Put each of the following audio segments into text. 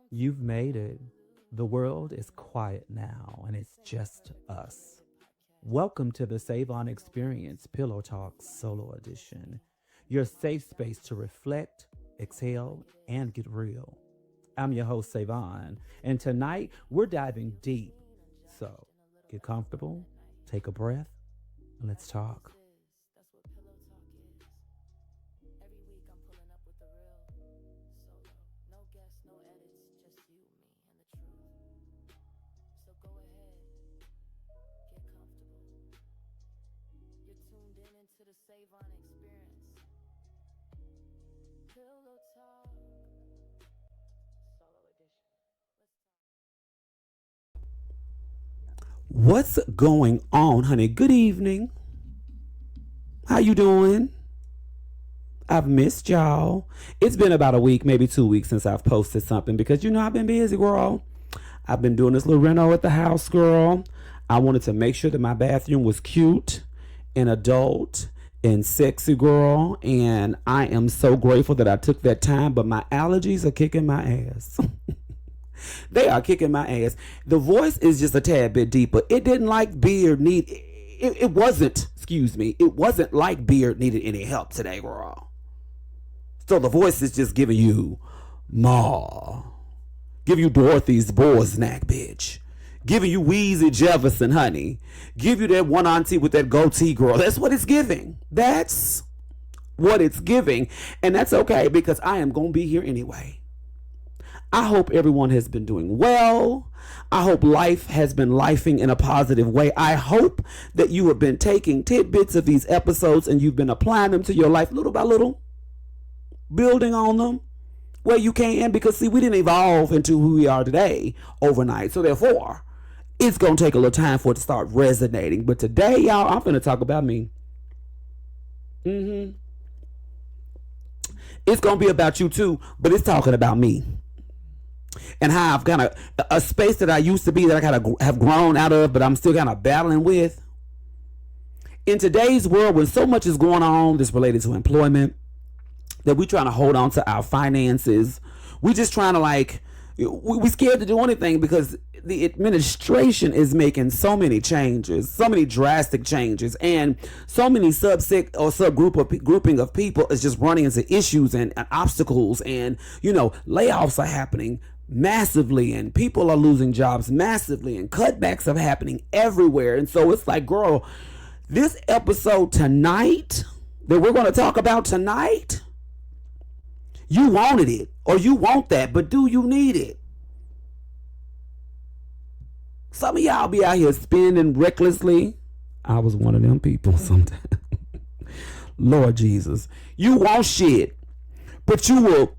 You've made it. The world is quiet now, and it's just us. Welcome to the Savon Experience Pillow Talk Solo Edition, your safe space to reflect, exhale, and get real. I'm your host, Savon, and tonight we're diving deep. So get comfortable, take a breath, and let's talk. What's going on, honey? Good evening. How you doing? I've missed y'all. It's been about a week, maybe 2 weeks since I've posted something because I've been busy, girl. I've been doing this little reno at the house, girl. I wanted to make sure that my bathroom was cute and adult and sexy, girl. And I am so grateful that I took that time, but my allergies are kicking my ass. They are kicking my ass. The voice is just a tad bit deeper. It didn't like Beard need. It wasn't. Excuse me. It wasn't like Beard needed any help today, girl. So the voice is just giving you Ma. Give you Dorothy's boar snack, bitch. Giving you Wheezy Jefferson, honey. Give you that one auntie with that goatee, girl. That's what it's giving. That's what it's giving. And that's okay because I am going to be here anyway. I hope everyone has been doing well. I hope life has been lifing in a positive way. I hope that you have been taking tidbits of these episodes and you've been applying them to your life little by little, building on them where you can, because see, we didn't evolve into who we are today overnight. So therefore, it's going to take a little time for it to start resonating. But today, y'all, I'm going to talk about me. It's going to be about you too, but it's talking about me. And how I've kind of a space that I used to be that I kind of have grown out of, but I'm still kind of battling with. In today's world, when so much is going on that's related to employment, that we're trying to hold on to our finances, we just trying to we scared to do anything because the administration is making so many changes, so many drastic changes, and so many subset or grouping of people is just running into issues and obstacles, and layoffs are happening massively and people are losing jobs massively and cutbacks are happening everywhere. And so it's like, girl, this episode tonight that we're going to talk about tonight, you wanted it or you want that, but do you need it? Some of y'all be out here spending recklessly. I was one of them people sometimes. Lord Jesus, you want shit, but you will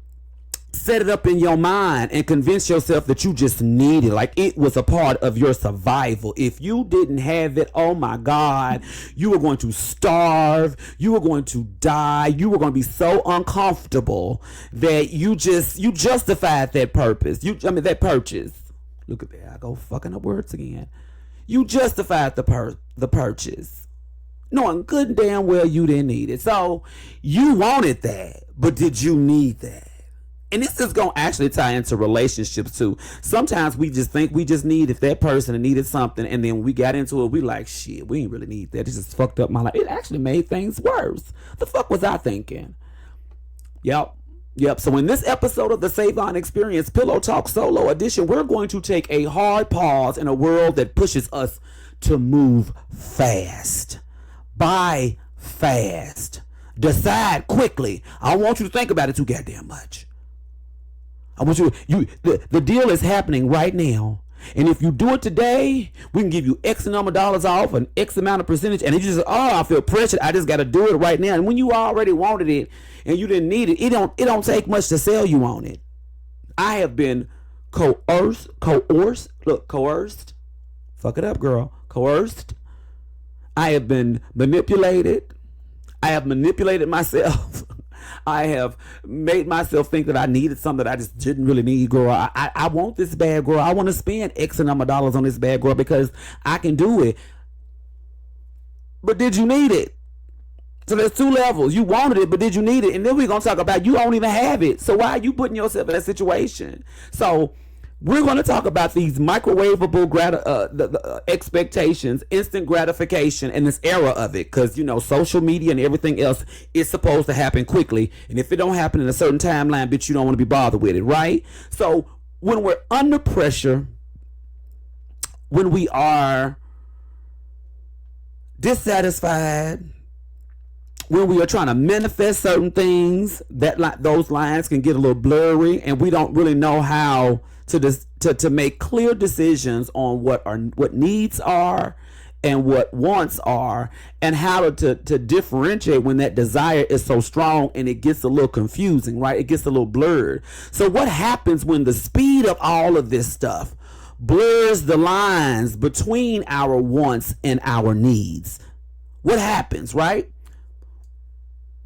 set it up in your mind and convince yourself that you just need it, like it was a part of your survival. If you didn't have it, oh my God, you were going to starve, you were going to die, you were going to be so uncomfortable that you justified that that purchase. Look at that, I go fucking up words again. You justified the purchase, knowing good and damn well you didn't need it. So you wanted that, but did you need that? And this is going to actually tie into relationships too. Sometimes we just think we just need if that person needed something, and then we got into it, we like, shit, we ain't really need that. This just fucked up my life. It actually made things worse. The fuck was I thinking? Yep. So in this episode of the Savon Experience Pillow Talk Solo Edition, we're going to take a hard pause in a world that pushes us to move fast. Buy fast. Decide quickly. I don't want you to think about it too goddamn much. I want the deal is happening right now. And if you do it today, we can give you X number of dollars off, an X amount of percentage. And if you just, I feel pressured, I just got to do it right now. And when you already wanted it and you didn't need it, it don't take much to sell you on it. I have been coerced. Fuck it up, girl. Coerced. I have been manipulated. I have manipulated myself. I have made myself think that I needed something that I just didn't really need, girl. I want this bad, girl. I want to spend X number of dollars on this bad, girl, because I can do it. But did you need it? So there's two levels. You wanted it, but did you need it? And then we're going to talk about you don't even have it. So why are you putting yourself in that situation? So we're going to talk about these microwavable expectations, instant gratification, and this era of it. Because, social media and everything else is supposed to happen quickly. And if it don't happen in a certain timeline, bitch, you don't want to be bothered with it, right? So when we're under pressure, when we are dissatisfied, when we are trying to manifest certain things, those lines can get a little blurry, and we don't really know how to make clear decisions on what needs are and what wants are, and how to differentiate when that desire is so strong and it gets a little confusing, right? It gets a little blurred. So what happens when the speed of all of this stuff blurs the lines between our wants and our needs? What happens, right?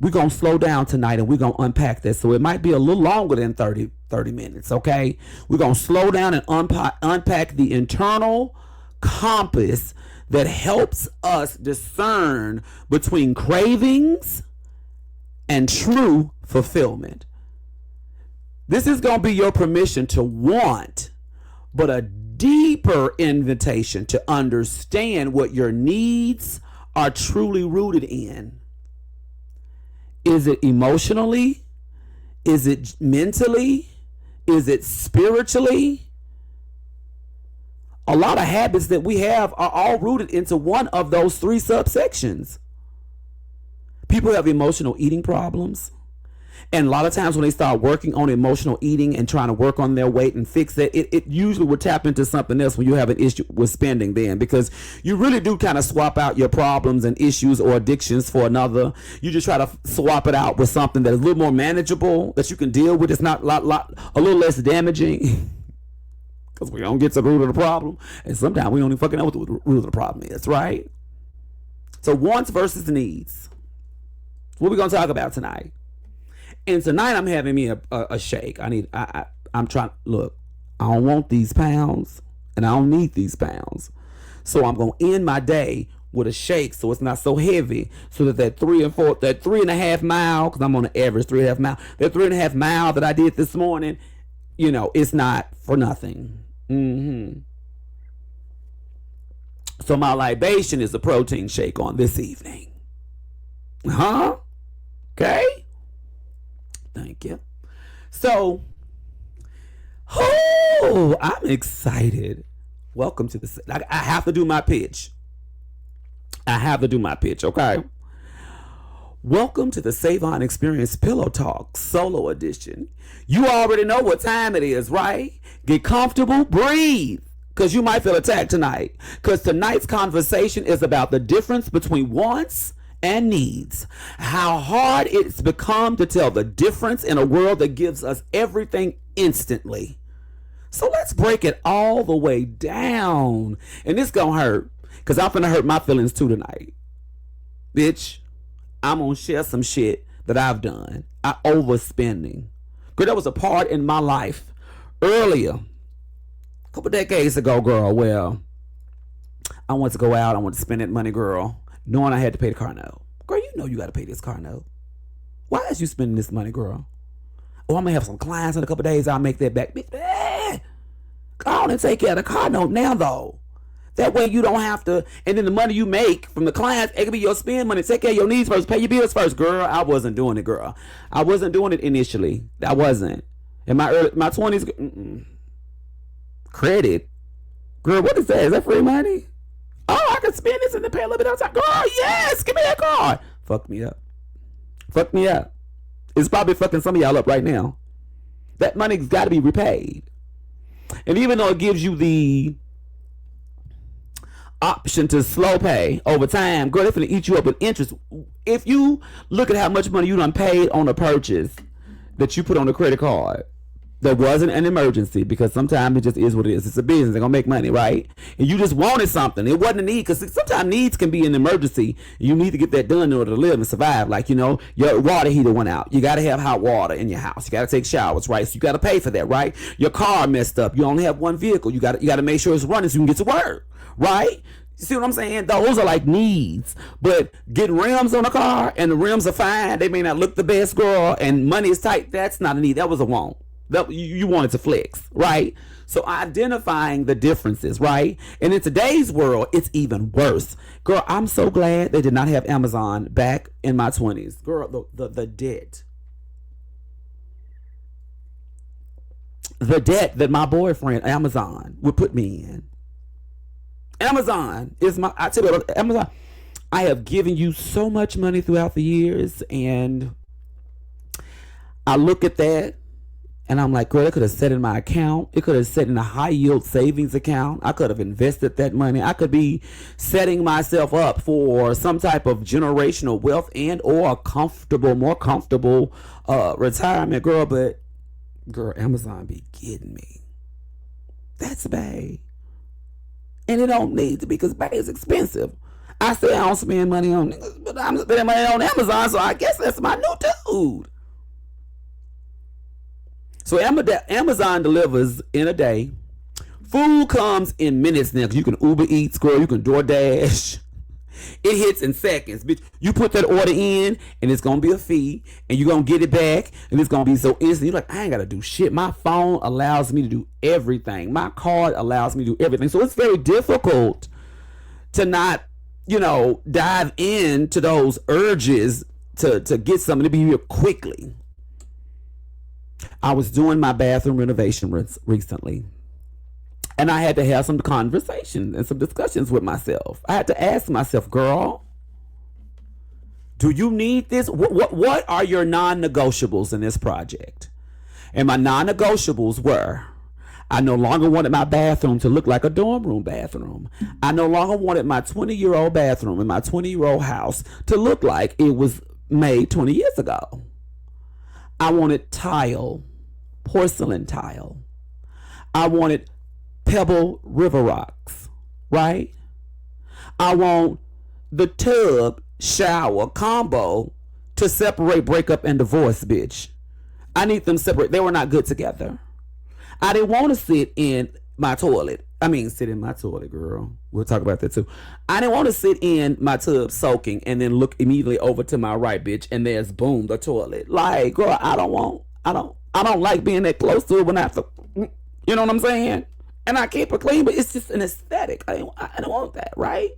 We're going to slow down tonight and we're going to unpack this. So it might be a little longer than 30 minutes, okay? We're going to slow down and unpack the internal compass that helps us discern between cravings and true fulfillment. This is going to be your permission to want, but a deeper invitation to understand what your needs are truly rooted in. Is it emotionally? Is it mentally? Is it spiritually? A lot of habits that we have are all rooted into one of those three subsections. People have emotional eating problems. And a lot of times when they start working on emotional eating and trying to work on their weight and fix it, it usually will tap into something else when you have an issue with spending then, because you really do kind of swap out your problems and issues or addictions for another. You just try to swap it out with something that is a little more manageable, that you can deal with. It's not a little less damaging because we don't get to the root of the problem. And sometimes we don't even fucking know what the root of the problem is, right? So wants versus needs. What we're going to talk about tonight. And tonight I'm having me a shake. I'm trying, look, I don't want these pounds and I don't need these pounds. So I'm going to end my day with a shake so it's not so heavy, so that 3.5 mile, because I'm on an average 3.5 mile, that 3.5 mile that I did this morning, it's not for nothing. So my libation is a protein shake on this evening. Okay? Thank you. So, I'm excited. Welcome to the... I have to do my pitch. Okay? Welcome to the Savon Experience Pillow Talk Solo Edition. You already know what time it is, right? Get comfortable, breathe, because you might feel attacked tonight. Because tonight's conversation is about the difference between wants and needs. How hard it's become to tell the difference in a world that gives us everything instantly. So let's break it all the way down. And this gonna hurt, because I'm gonna hurt my feelings too tonight. Bitch, I'm gonna share some shit that I've done. Overspending. Because there was a part in my life earlier, a couple decades ago, girl, where I wanted to go out, I wanted to spend that money, girl, knowing I had to pay the car note. Girl, you know you got to pay this car note. Why is you spending this money, girl? Oh, I'm going to have some clients in a couple days. I'll make that back. Go on and take care of the car note now, though. That way you don't have to, and then the money you make from the clients, it can be your spend money. Take care of your needs first. Pay your bills first. Girl, I wasn't doing it, girl. I wasn't doing it initially. I wasn't. In my 20s, credit. Girl, what is that? Is that free money? Oh, I can spend this and then pay a little bit of time. Girl, yes, give me that card. Fuck me up. It's probably fucking some of y'all up right now. That money's got to be repaid. And even though it gives you the option to slow pay over time, girl, they're finna eat you up with interest. If you look at how much money you done paid on a purchase that you put on a credit card, that wasn't an emergency, because sometimes it just is what it is. It's a business. They're going to make money, right? And you just wanted something. It wasn't a need, because sometimes needs can be an emergency. You need to get that done in order to live and survive. Like, your water heater went out. You got to have hot water in your house. You got to take showers, right? So you got to pay for that, right? Your car messed up. You only have one vehicle. You got to make sure it's running so you can get to work, right? See what I'm saying? Those are like needs. But getting rims on a car and the rims are fine, they may not look the best, girl, and money is tight, that's not a need. That was a want. You wanted to flex, right? So identifying the differences, right? And in today's world, it's even worse. Girl, I'm so glad they did not have Amazon back in my 20s. Girl, the debt. The debt that my boyfriend, Amazon, would put me in. Amazon is I tell you, Amazon, I have given you so much money throughout the years, and I look at that and I'm like, girl, it could have set in my account. It could have set in a high yield savings account. I could have invested that money. I could be setting myself up for some type of generational wealth and or a more comfortable retirement, girl. But girl, Amazon be getting me. That's bad. And it don't need to be, because bag is expensive. I say I don't spend money on niggas, but I'm spending money on Amazon, so I guess that's my new dude. So Amazon delivers in a day. Food comes in minutes now, because you can Uber Eats, girl, you can DoorDash. It hits in seconds, bitch. You put that order in, and it's gonna be a fee, and you're gonna get it back, and it's gonna be so instant. You're like, I ain't gotta do shit. My phone allows me to do everything. My card allows me to do everything. So it's very difficult to not, dive into those urges to get something to be here quickly. I was doing my bathroom renovation recently. And I had to have some conversations and some discussions with myself. I had to ask myself, girl, do you need this? What are your non-negotiables in this project? And my non-negotiables were, I no longer wanted my bathroom to look like a dorm room bathroom. I no longer wanted my 20-year-old bathroom in my 20-year-old house to look like it was made 20 years ago. I wanted tile, porcelain tile. I wanted pebble river rocks, right? I want the tub shower combo to separate breakup and divorce, bitch. I need them separate. They were not good together. I didn't want to sit in my toilet. Sit in my toilet, girl. We'll talk about that too. I didn't want to sit in my tub soaking and then look immediately over to my right, bitch, and there's boom, the toilet. Like, girl, I don't like being that close to it when I have to, you know what I'm saying? And I keep it clean, but it's just an aesthetic. I don't want that, right?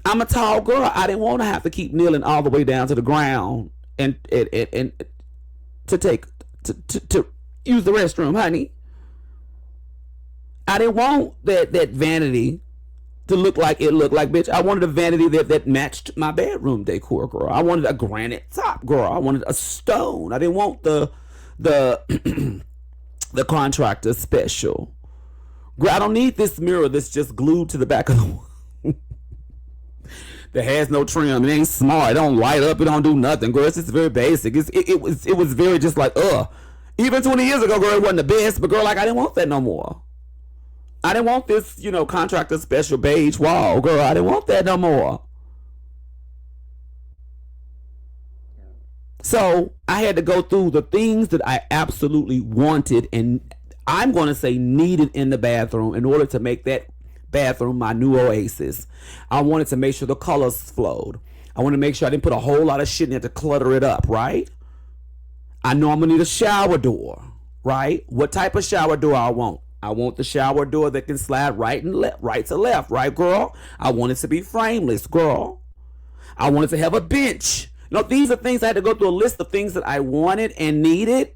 I'm a tall girl. I didn't want to have to keep kneeling all the way down to the ground and to use the restroom, honey. I didn't want that vanity to look like it looked like, bitch. I wanted a vanity that matched my bedroom decor, girl. I wanted a granite top, girl. I wanted a stone. I didn't want the the contractor special. Girl, I don't need this mirror that's just glued to the back of the wall. That has no trim. It ain't smart. It don't light up. It don't do nothing, girl. It's just very basic. It was very just like, even 20 years ago, girl, it wasn't the best, but girl, like, I didn't want that no more. I didn't want this, contractor special beige wall, girl. I didn't want that no more. So I had to go through the things that I absolutely wanted, and I'm going to say needed in the bathroom in order to make that bathroom my new oasis. I wanted to make sure the colors flowed. I wanted to make sure I didn't put a whole lot of shit in there to clutter it up, right? I know I'm going to need a shower door, right? What type of shower door I want? I want the shower door that can slide right to left, right, girl? I want it to be frameless, girl. I want it to have a bench. These are things I had to go through a list of things that I wanted and needed,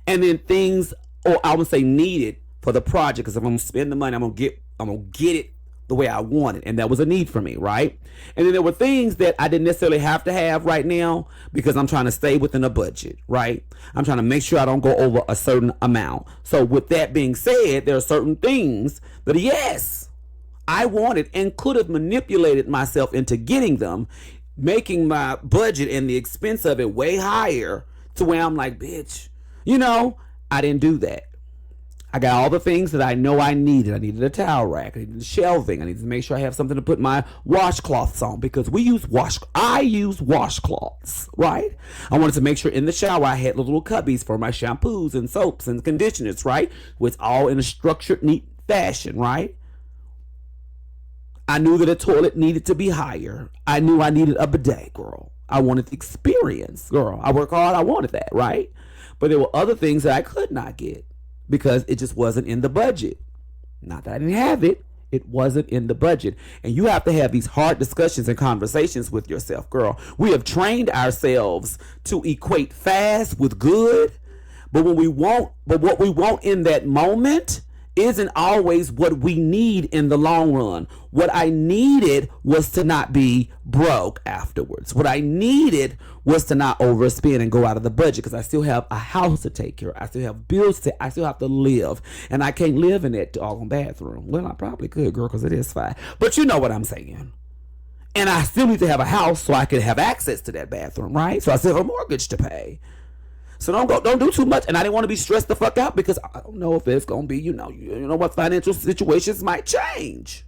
and then things, or I would say needed for the project. Because if I'm gonna spend the money, I'm gonna get it the way I want it, and that was a need for me, right? And then there were things that I didn't necessarily have to have right now because I'm trying to stay within a budget, right? I'm trying to make sure I don't go over a certain amount. So with that being said, there are certain things that, yes, I wanted and could have manipulated myself into getting them, making my budget and the expense of it way higher to where I'm like, bitch, I didn't do that. I got all the things that I know I needed. I needed a towel rack. I needed shelving. I needed to make sure I have something to put my washcloths on, because I use washcloths, right? I wanted to make sure in the shower I had little cubbies for my shampoos and soaps and conditioners, right? With all in a structured, neat fashion, right? I knew that a toilet needed to be higher. I knew I needed a bidet, girl. I wanted the experience, girl. I work hard. I wanted that, right? But there were other things that I could not get because it just wasn't in the budget. Not that I didn't have it. It wasn't in the budget. And you have to have these hard discussions and conversations with yourself, girl. We have trained ourselves to equate fast with good, but what we want in that moment isn't always what we need in the long run. What I needed was to not be broke afterwards. What I needed was to not overspend and go out of the budget because I still have a house to take care of. I still have bills I still have to live. And I can't live in that doggone bathroom. Well, I probably could, girl, because it is fine. But you know what I'm saying. And I still need to have a house so I can have access to that bathroom, right? So I still have a mortgage to pay. So don't do too much. And I didn't want to be stressed the fuck out because I don't know if it's going to be, you know what financial situations might change.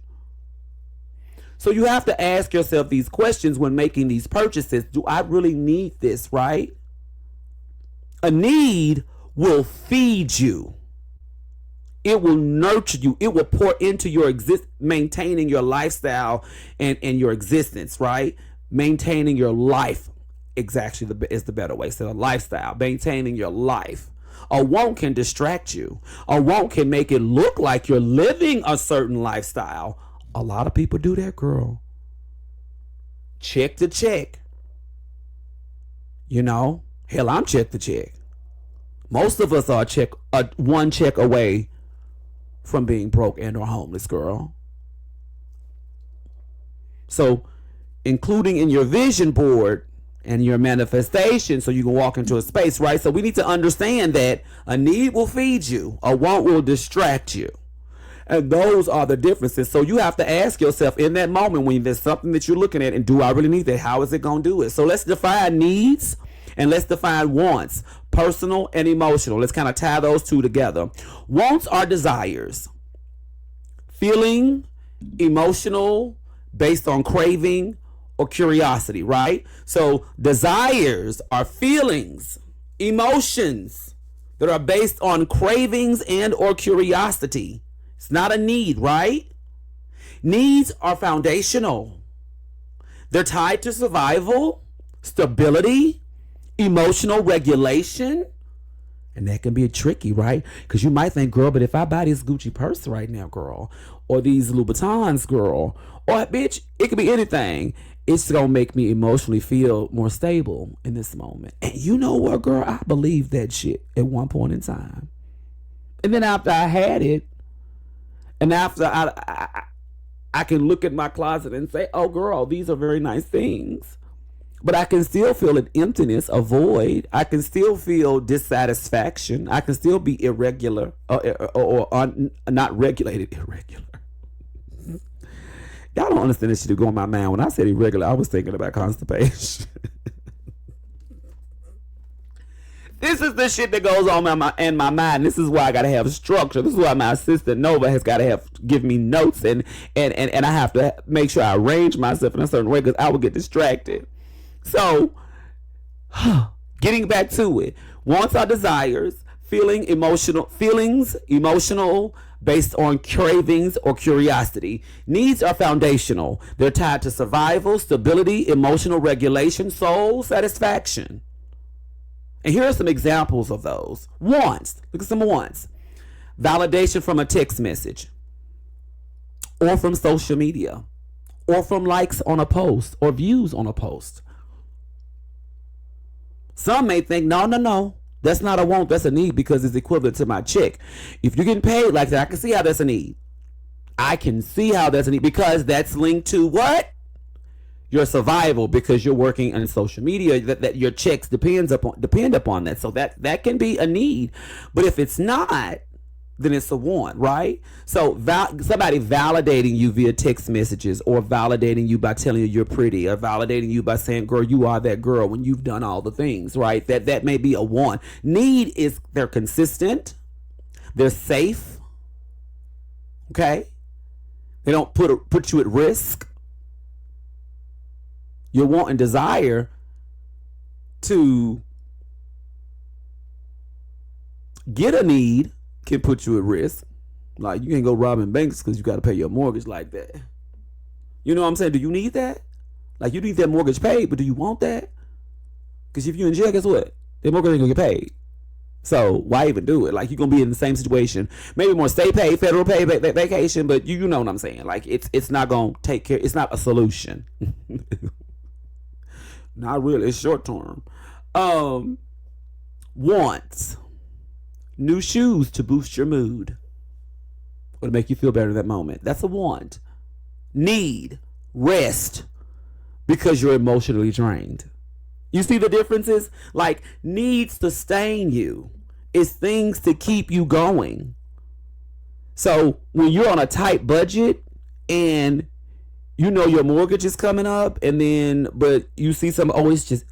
So you have to ask yourself these questions when making these purchases. Do I really need this, right? A need will feed you. It will nurture you. It will pour into your maintaining your lifestyle and your existence, right? Maintaining your life. Exactly is the better way. So a lifestyle, maintaining your life. A want can distract you. A want can make it look like you're living a certain lifestyle. A lot of people do that, girl. Check to check. You know, hell, I'm check to check. Most of us are one check away from being broke and or homeless, girl. So, including in your vision board and your manifestation so you can walk into a space, right? So we need to understand that a need will feed you, a want will distract you. And those are the differences. So you have to ask yourself in that moment when there's something that you're looking at, and do I really need that? How is it going to do it? So let's define needs and let's define wants, personal and emotional. Let's kind of tie those two together. Wants are desires, feeling, emotional, based on craving or curiosity, right? So desires are feelings, emotions that are based on cravings and or curiosity. It's not a need, right? Needs are foundational. They're tied to survival, stability, emotional regulation. And that can be tricky, right? Because you might think, girl, but if I buy this Gucci purse right now, girl, or these Louboutins, girl, or bitch, it could be anything. It's going to make me emotionally feel more stable in this moment. And you know what, girl? I believed that shit at one point in time. And then after I had it, and after I can look at my closet and say, oh, girl, these are very nice things. But I can still feel an emptiness, a void. I can still feel dissatisfaction. I can still be irregular or not regulated, irregular. Y'all don't understand this shit going in my mind. When I said irregular, I was thinking about constipation. This is the shit that goes on in my mind. This is why I gotta have structure. This is why my assistant Nova has gotta give me notes and I have to make sure I arrange myself in a certain way because I will get distracted. So, getting back to it, wants are desires, feelings, emotional, based on cravings or curiosity. Needs are foundational. They're tied to survival, stability, emotional regulation, soul satisfaction. And here are some examples of those. Wants. Look at some wants. Validation from a text message, or from social media, or from likes on a post, or views on a post. Some may think, no. That's not a want, that's a need because it's equivalent to my check. If you're getting paid like that, I can see how that's a need. I can see how that's a need because that's linked to what? Your survival, because you're working on social media, that your checks depend upon that. So that can be a need. But if it's not, then it's a want, right? So somebody validating you via text messages, or validating you by telling you you're pretty, or validating you by saying, girl, you are that girl when you've done all the things, right? That may be a want. Need is they're consistent, they're safe, okay? They don't put you at risk. Your want and desire to get a need can put you at risk. Like, you can't go robbing banks because you got to pay your mortgage like that. You know what I'm saying? Do you need that? Like, you need that mortgage paid, but do you want that? Because if you're in jail, guess what? That mortgage ain't gonna get paid. So why even do it? Like, you're gonna be in the same situation. Maybe more state pay, federal pay, vacation, but you know what I'm saying. Like, it's not gonna take care. It's not a solution. Not really. It's short term. Wants. New shoes to boost your mood or to make you feel better in that moment. That's a want. Need. Rest because you're emotionally drained. You see the differences? Like, needs sustain you. It's things to keep you going. So when you're on a tight budget and you know your mortgage is coming up, and then but you see some, it's just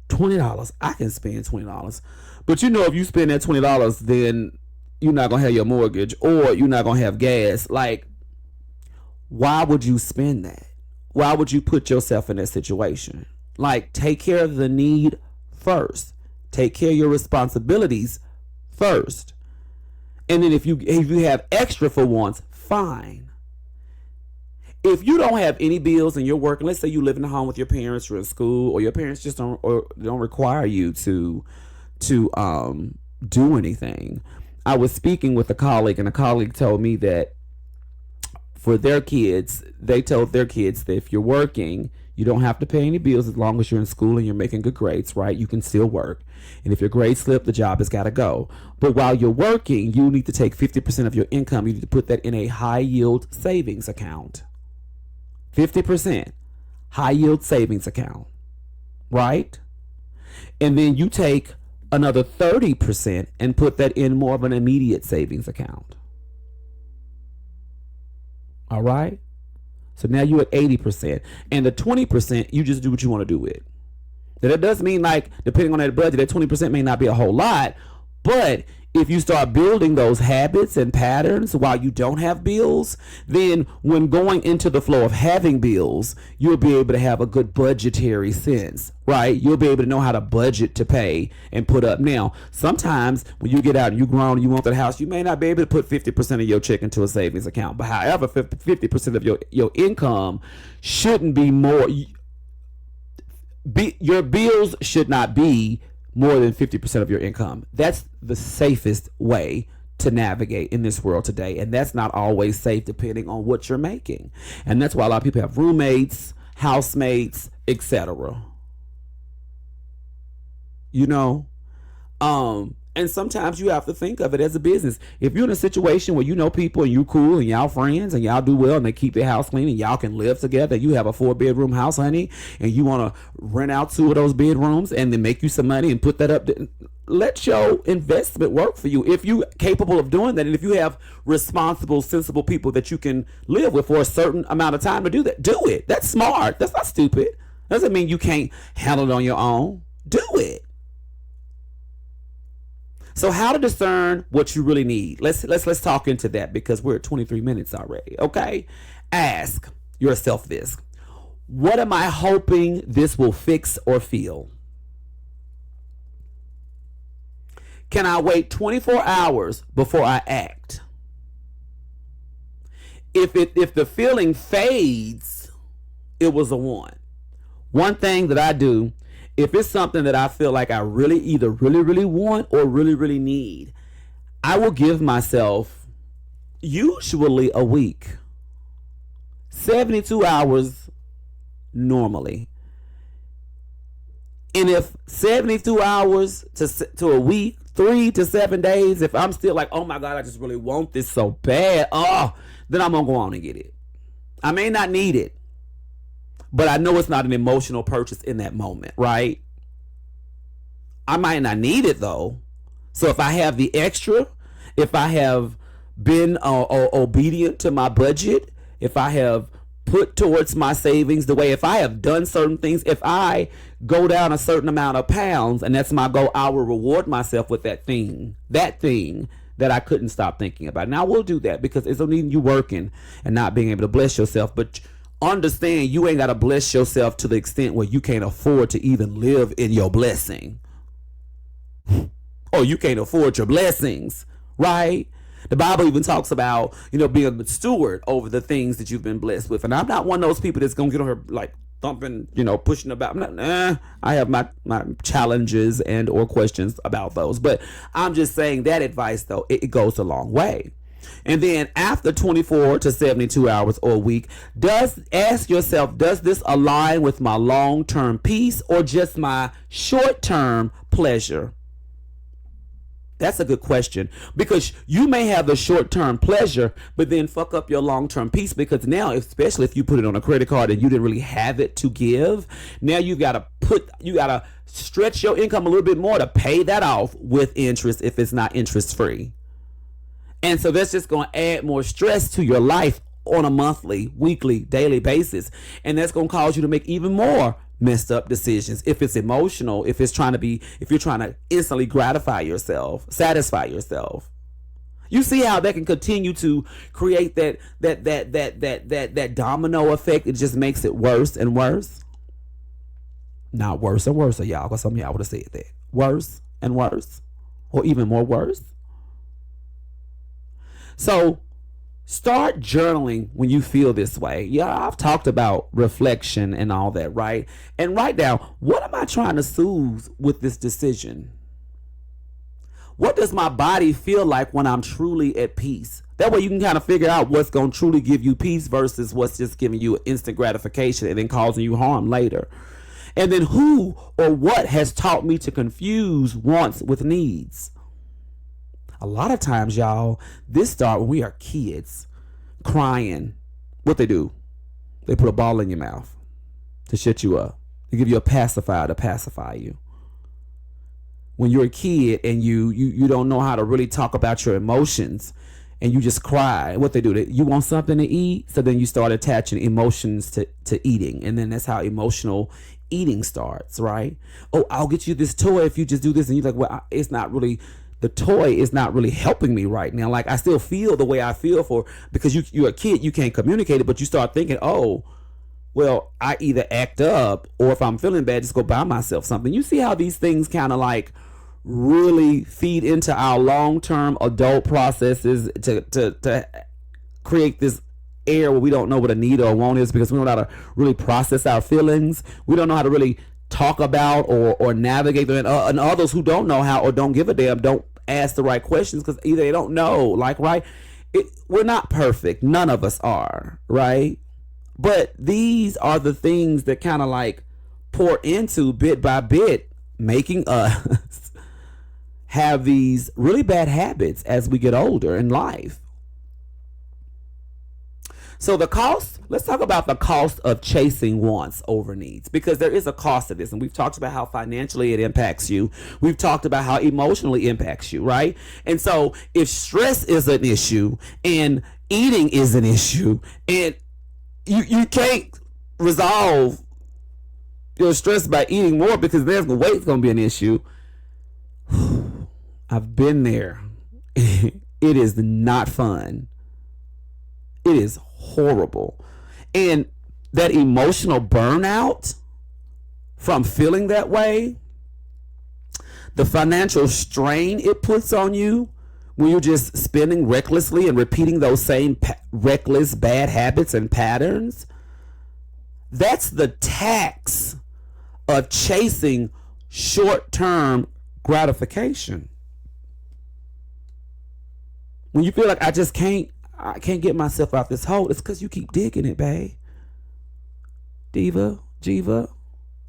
$20. I can spend $20. But you know, if you spend that $20, then you're not gonna have your mortgage or you're not gonna have gas. Like, why would you spend that? Why would you put yourself in that situation? Like, take care of the need first. Take care of your responsibilities first. And then if you have extra for wants, fine. If you don't have any bills and you're working, let's say you live in a home with your parents, you're in school, or your parents just don't require you to do anything. I was speaking with a colleague, and a colleague told me that for their kids, they told their kids that if you're working, you don't have to pay any bills as long as you're in school and you're making good grades, right? You can still work. And if your grades slip, the job has got to go. But while you're working, you need to take 50% of your income. You need to put that in a high yield savings account. 50% high yield savings account, right? And then you take another 30% and put that in more of an immediate savings account. All right? So now you're at 80%. And the 20%, you just do what you want to do with. Now, that does mean, like, depending on that budget, that 20% may not be a whole lot. But if you start building those habits and patterns while you don't have bills, then when going into the flow of having bills, you'll be able to have a good budgetary sense, right? You'll be able to know how to budget to pay and put up. Now, sometimes when you get out and you grown and you want that house, you may not be able to put 50% of your check into a savings account. But however, 50% of your income shouldn't be more. Your bills should not be more than 50% of your income. That's the safest way to navigate in this world today. And that's not always safe depending on what you're making. And that's why a lot of people have roommates, housemates, etc. You know? And sometimes you have to think of it as a business. If you're in a situation where you know people and you cool and y'all friends and y'all do well and they keep their house clean and y'all can live together, you have a 4-bedroom house, honey, and you want to rent out 2 of those bedrooms and then make you some money and put that up, let your investment work for you. If you're capable of doing that, and if you have responsible, sensible people that you can live with for a certain amount of time to do that, do it. That's smart. That's not stupid. Doesn't mean you can't handle it on your own. Do it. So how to discern what you really need. Let's talk into that because we're at 23 minutes already. Okay? Ask yourself this. What am I hoping this will fix or feel? Can I wait 24 hours before I act? If the feeling fades, it was a want. One thing that I do, if it's something that I feel like I really either really want or really need, I will give myself usually a week. 72 hours normally. And if 72 hours to a week, 3 to 7 days, if I'm still like, oh my God, I just really want this so bad, then I'm going to go on and get it. I may not need it, but I know it's not an emotional purchase in that moment, right? I might not need it though. So if I have the extra, if I have been obedient to my budget, if I have put towards my savings the way, if I have done certain things, if I go down a certain amount of pounds and that's my goal, I will reward myself with that thing that I couldn't stop thinking about. Now I will do that because it's only you working and not being able to bless yourself. But understand, you ain't got to bless yourself to the extent where you can't afford to even live in your blessing. Or you can't afford your blessings, right? The Bible even talks about, being a good steward over the things that you've been blessed with. And I'm not one of those people that's going to get on her like thumping, pushing about. I'm not, I have my challenges and or questions about those. But I'm just saying that advice, though, it goes a long way. And then after 24 to 72 hours or a week, ask yourself, does this align with my long-term peace or just my short-term pleasure? That's a good question, because you may have the short-term pleasure, but then fuck up your long-term peace, because now, especially if you put it on a credit card and you didn't really have it to give, now you got to stretch your income a little bit more to pay that off with interest if it's not interest-free. And so that's just going to add more stress to your life on a monthly, weekly, daily basis. And that's going to cause you to make even more messed up decisions. If it's emotional, if you're trying to instantly satisfy yourself. You see how that can continue to create that domino effect. It just makes it worse and worse. Not worse and worse, y'all, because some of y'all would have said that. Worse and worse, or even more worse. So start journaling when you feel this way. Yeah, I've talked about reflection and all that, right? And write down, what am I trying to soothe with this decision? What does my body feel like when I'm truly at peace? That way you can kind of figure out what's going to truly give you peace versus what's just giving you instant gratification and then causing you harm later. And then who or what has taught me to confuse wants with needs? A lot of times, y'all, this starts when we are kids crying. What they do? They put a ball in your mouth to shut you up. They give you a pacifier to pacify you. When you're a kid and you don't know how to really talk about your emotions and you just cry, what they do? You want something to eat, so then you start attaching emotions to eating. And then that's how emotional eating starts, right? Oh, I'll get you this toy if you just do this. And you're like, well, it's not really... The toy is not really helping me right now. Like, I still feel the way I feel because you're a kid, you can't communicate it, but you start thinking, oh, well, I either act up, or if I'm feeling bad, just go buy myself something. You see how these things kind of like really feed into our long-term adult processes to create this air where we don't know what a need or a want is, because we don't know how to really process our feelings. We don't know how to really talk about or navigate them, and others who don't know how or don't give a damn don't ask the right questions because either they don't know, right? We're not perfect. None of us are, right? But these are the things that kind of like pour into bit by bit, making us have these really bad habits as we get older in life. So the cost, let's talk about the cost of chasing wants over needs, because there is a cost to this. And we've talked about how financially it impacts you. We've talked about how emotionally it impacts you, right? And so if stress is an issue and eating is an issue, and you can't resolve your stress by eating more because there's the weight's going to be an issue. I've been there. It is not fun. It is horrible. And that emotional burnout from feeling that way, the financial strain it puts on you when you're just spending recklessly and repeating those same reckless bad habits and patterns, that's the tax of chasing short-term gratification. When you feel like I can't get myself out this hole, it's because you keep digging it, babe. Diva, Jiva,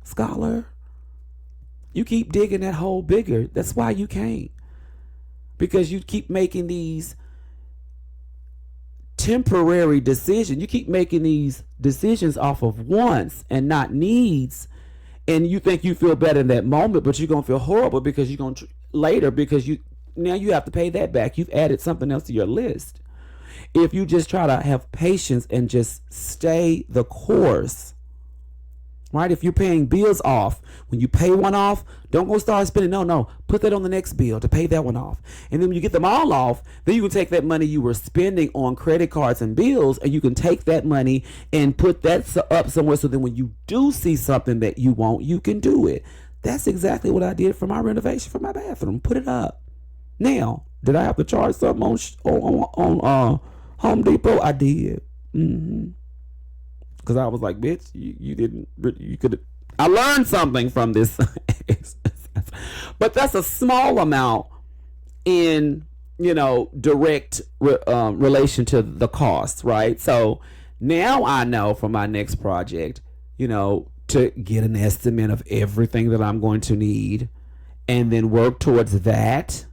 scholar. You keep digging that hole bigger. That's why you can't. Because you keep making these temporary decisions. You keep making these decisions off of wants and not needs. And you think you feel better in that moment, but you're going to feel horrible because you're going to later, because now you have to pay that back. You've added something else to your list. If you just try to have patience and just stay the course, right? If you're paying bills off, when you pay one off, don't go start spending. No, put that on the next bill to pay that one off. And then when you get them all off, then you can take that money you were spending on credit cards and bills, and you can take that money and put that up somewhere, so then when you do see something that you want, you can do it. That's exactly what I did for my renovation for my bathroom. Put it up. Now, Did I have to charge something on Home Depot? I did. Because I was like, bitch, you didn't, you could. I learned something from this. But that's a small amount in, direct relation to the cost, right? So now I know for my next project, to get an estimate of everything that I'm going to need and then work towards that.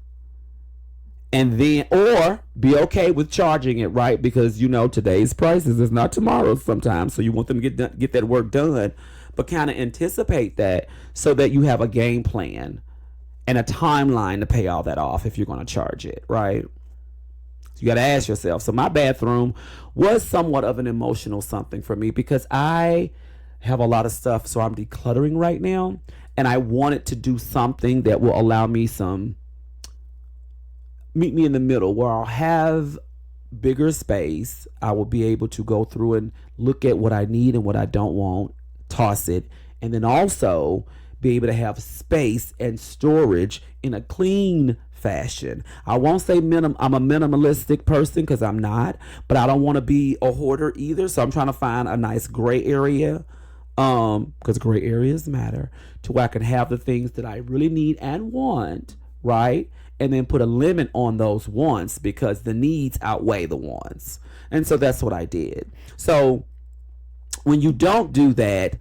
And then, or be okay with charging it, right? Because today's prices is not tomorrow's sometimes. So you want them to get that work done, but kind of anticipate that so that you have a game plan and a timeline to pay all that off if you're going to charge it, right? So you got to ask yourself. So my bathroom was somewhat of an emotional something for me because I have a lot of stuff. So I'm decluttering right now, and I wanted to do something that will allow me meet me in the middle where I'll have bigger space. I will be able to go through and look at what I need and what I don't want, toss it, and then also be able to have space and storage in a clean fashion. I won't say I'm a minimalistic person because I'm not, but I don't want to be a hoarder either. So I'm trying to find a nice gray area, because gray areas matter, to where I can have the things that I really need and want, right? And then put a limit on those wants because the needs outweigh the wants. And so that's what I did. So when you don't do that,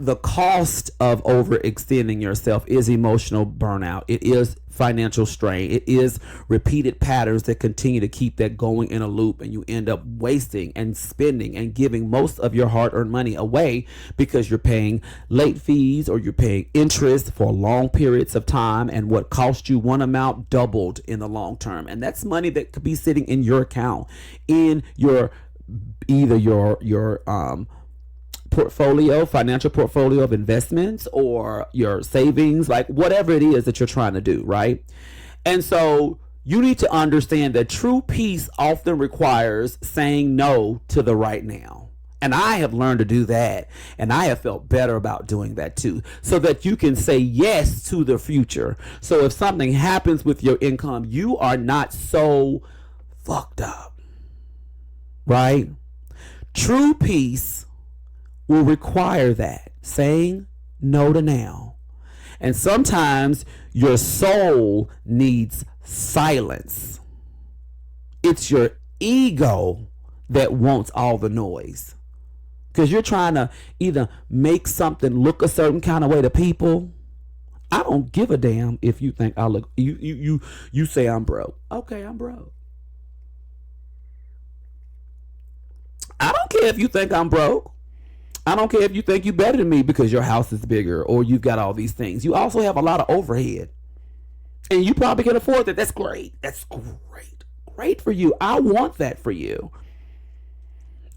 the cost of overextending yourself is emotional burnout. It is financial strain. It is repeated patterns that continue to keep that going in a loop, and you end up wasting and spending and giving most of your hard-earned money away because you're paying late fees or you're paying interest for long periods of time, and what cost you one amount doubled in the long term. And that's money that could be sitting in your account, in your financial portfolio of investments, or your savings, like whatever it is that you're trying to do, right? And so you need to understand that true peace often requires saying no to the right now. And I have learned to do that, and I have felt better about doing that too, so that you can say yes to the future. So if something happens with your income, you are not so fucked up, right? True peace will require that, saying no to now. And sometimes your soul needs silence. It's your ego that wants all the noise, because you're trying to either make something look a certain kind of way to people. I don't give a damn if you think I look, you say I'm broke. Okay, I'm broke. I don't care if you think I'm broke. I don't care if you think you're better than me because your house is bigger or you've got all these things. You also have a lot of overhead, and you probably can afford that. That's great. That's great. Great for you. I want that for you.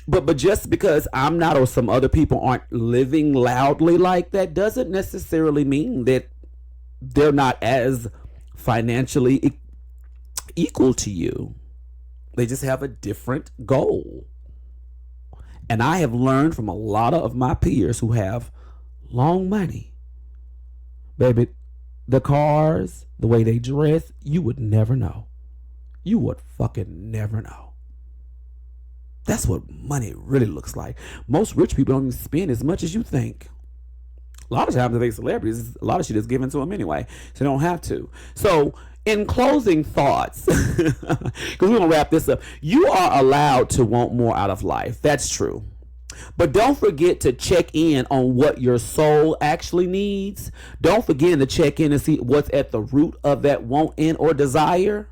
But just because I'm not, or some other people aren't living loudly like that, doesn't necessarily mean that they're not as financially equal to you. They just have a different goal. And I have learned from a lot of my peers who have long money, baby, the cars, the way they dress, you would never know. You would fucking never know. That's what money really looks like. Most rich people don't even spend as much as you think. A lot of times, if they celebrities, a lot of shit is given to them anyway, so they don't have to. So, in closing thoughts, because we're going to wrap this up, you are allowed to want more out of life. That's true. But don't forget to check in on what your soul actually needs. Don't forget to check in and see what's at the root of that want, in, or desire.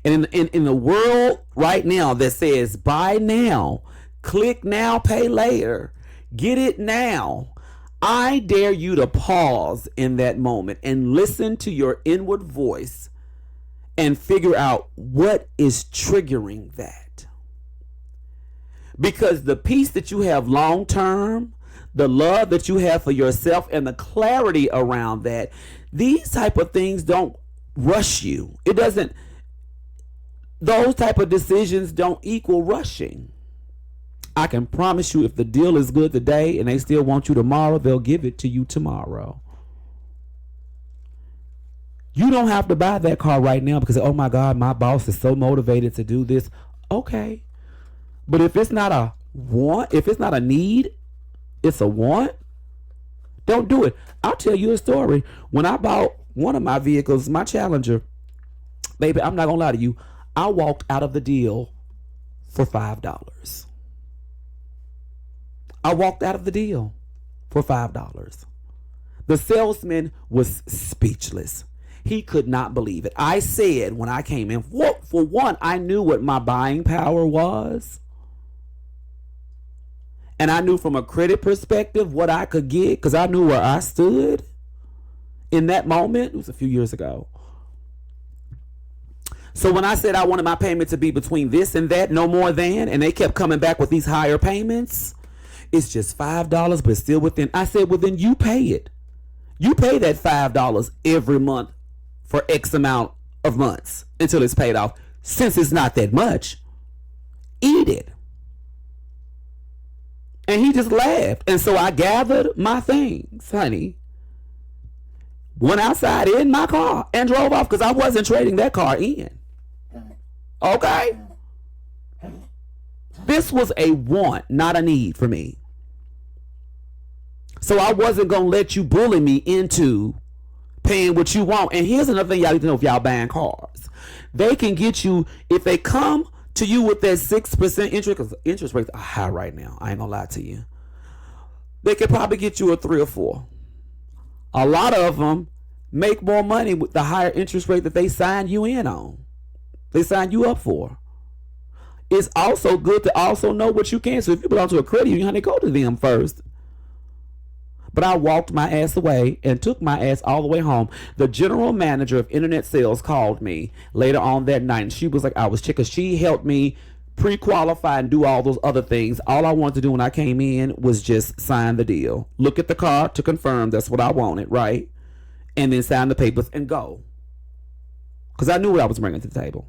And in the world right now that says buy now, click now, pay later, get it now, I dare you to pause in that moment and listen to your inward voice and figure out what is triggering that. Because the peace that you have long term, the love that you have for yourself, and the clarity around that, these type of things don't rush you. It doesn't, those type of decisions don't equal rushing. I can promise you, if the deal is good today and they still want you tomorrow, they'll give it to you tomorrow. You don't have to buy that car right now because, oh my God, my boss is so motivated to do this. Okay. But if it's not a want, if it's not a need, it's a want, don't do it. I'll tell you a story. When I bought one of my vehicles, my Challenger, baby, I'm not going to lie to you. I walked out of the deal for $5. I walked out of the deal for $5. The salesman was speechless. He could not believe it. I said when I came in, for one, I knew what my buying power was. And I knew from a credit perspective what I could get because I knew where I stood in that moment. It was a few years ago. So when I said I wanted my payment to be between this and that, no more than, and they kept coming back with these higher payments, it's just $5, but still within. I said, well, then you pay it. You pay that $5 every month for X amount of months until it's paid off. Since it's not that much, eat it. And he just laughed. And so I gathered my things, honey, went outside in my car and drove off because I wasn't trading that car in. Okay? This was a want, not a need for me. So I wasn't going to let you bully me into paying what you want. And here's another thing y'all need to know if y'all buying cars. They can get you, if they come to you with that 6% interest, because interest rates are high right now. I ain't going to lie to you. They could probably get you a 3 or 4. A lot of them make more money with the higher interest rate that they sign you in on. They sign you up for. It's also good to also know what you can. So if you belong to a credit union, honey, go to them first. But I walked my ass away and took my ass all the way home. The general manager of internet sales called me later on that night. And she was like, I was checking. She helped me pre-qualify and do all those other things. All I wanted to do when I came in was just sign the deal. Look at the car to confirm that's what I wanted, right? And then sign the papers and go. Because I knew what I was bringing to the table.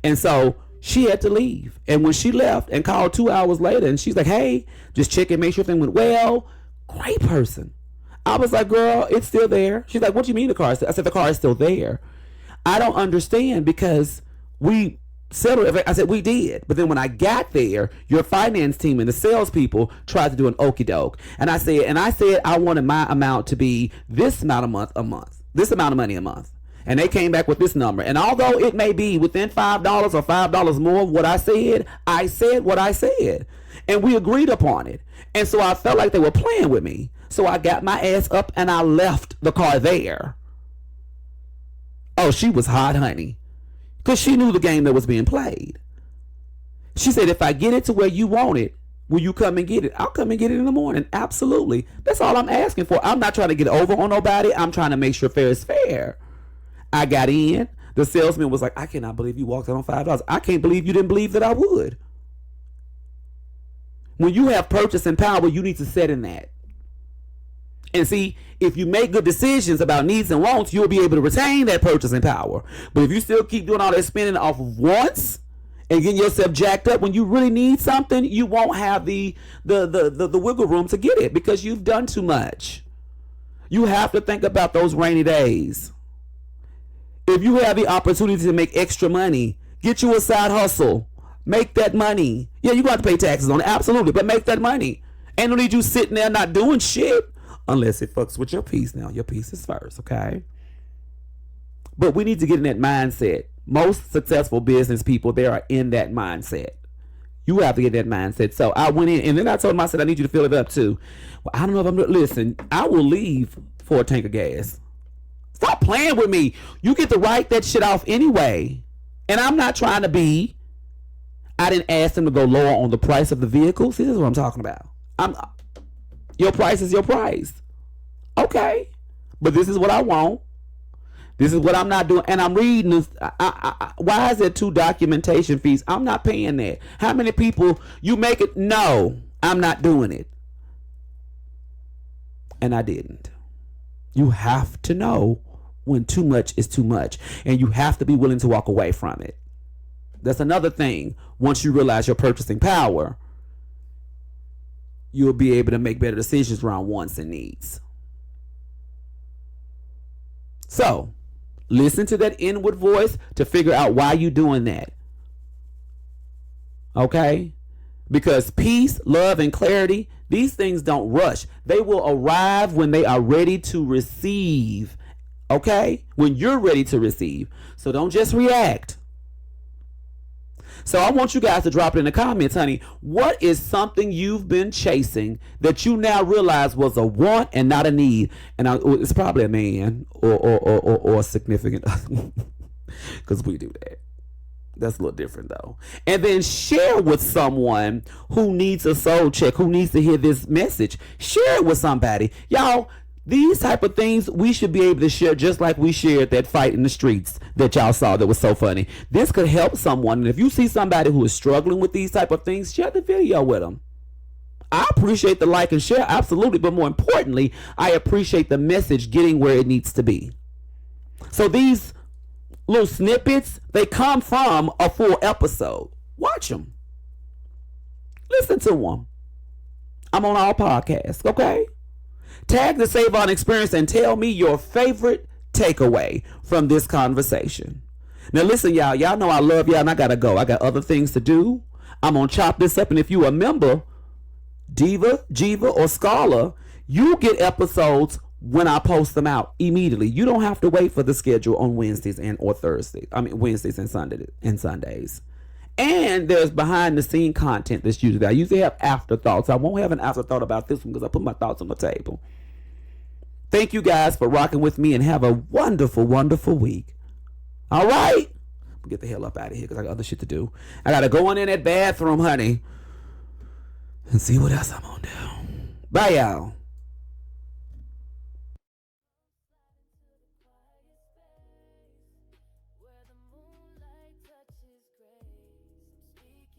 And so she had to leave. And when she left and called 2 hours later and she's like, hey, just check and make sure everything went well. Great person. I was like, girl, it's still there. She's like, what do you mean the car is still? I said, the car is still there. I don't understand because we settled. I said, we did. But then when I got there, your finance team and the salespeople tried to do an okie doke. And I said, I wanted my amount to be this amount a month, this amount of money a month. And they came back with this number. And although it may be within $5 or $5 more of what I said what I said. And we agreed upon it. And so I felt like they were playing with me. So I got my ass up and I left the car there. Oh, she was hot, honey. Because she knew the game that was being played. She said, if I get it to where you want it, will you come and get it? I'll come and get it in the morning. Absolutely. That's all I'm asking for. I'm not trying to get over on nobody. I'm trying to make sure fair is fair. I got in. The salesman was like, I cannot believe you walked out on $5. I can't believe you didn't believe that I would. When you have purchasing power, you need to set in that. And see, if you make good decisions about needs and wants, you'll be able to retain that purchasing power. But if you still keep doing all that spending off of wants and getting yourself jacked up when you really need something, you won't have the wiggle room to get it because you've done too much. You have to think about those rainy days. If you have the opportunity to make extra money, get you a side hustle. Make that money. Yeah, you're going to have to pay taxes on it. Absolutely. But make that money. Ain't no need you sitting there not doing shit. Unless it fucks with your peace now. Your peace is first, okay? But we need to get in that mindset. Most successful business people, they are in that mindset. You have to get that mindset. So I went in and then I told him, I said, I need you to fill it up too. Well, I don't know if I'm going to listen. I will leave for a tank of gas. Stop playing with me. You get to write that shit off anyway. And I'm not trying to be. I didn't ask them to go lower on the price of the vehicle. See, this is what I'm talking about. Your price is your price. Okay. But this is what I want. This is what I'm not doing. And I'm reading this. Why is there 2 documentation fees? I'm not paying that. How many people you make it? No, I'm not doing it. And I didn't. You have to know when too much is too much. And you have to be willing to walk away from it. That's another thing. Once you realize your purchasing power, you'll be able to make better decisions around wants and needs. So, Listen to that inward voice to figure out why you're doing that. Okay? Because peace, love, and clarity, these things don't rush. They will arrive when they are ready to receive. Okay? When you're ready to receive. So don't just react. So I want you guys to drop it in the comments, honey. What is something you've been chasing that you now realize was a want and not a need? And it's probably a man or a significant other, because we do that. That's a little different though. And then share with someone who needs a soul check, who needs to hear this message. Share it with somebody. Y'all, these type of things we should be able to share, just like we shared that fight in the streets that y'all saw that was so funny. This could help someone. And if you see somebody who is struggling with these type of things, share the video with them. I appreciate the like and share, absolutely. But more importantly, I appreciate the message getting where it needs to be. So these little snippets, they come from a full episode. Watch them. Listen to them. I'm on all podcasts, okay? Tag the Savon Experience and tell me your favorite takeaway from this conversation. Now listen, y'all. Y'all know I love y'all and I gotta go. I got other things to do. I'm gonna chop this up, and if you a member, Diva, Jiva, or Scholar, you get episodes when I post them out immediately. You don't have to wait for the schedule on Wednesdays or Thursdays. Wednesdays and Sundays. And there's behind the scene content that's usually there. I usually have afterthoughts. I won't have an afterthought about this one because I put my thoughts on the table. Thank you guys for rocking with me, and have a wonderful, wonderful week. All right? Get the hell up out of here because I got other shit to do. I got to go in that bathroom, honey, and see what else I'm going to do. Bye, y'all.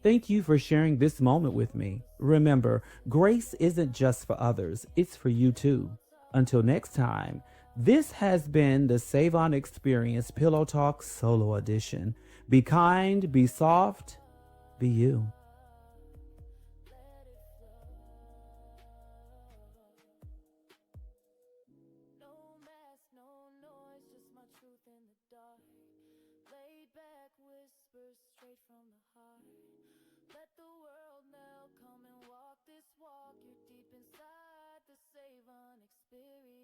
Thank you for sharing this moment with me. Remember, grace isn't just for others, it's for you too. Until next time, this has been the Savon Experience Pillow Talk Solo Edition. Be kind, be soft, be you. Let the world now come and walk this walk. You're deep inside the Savon Experience.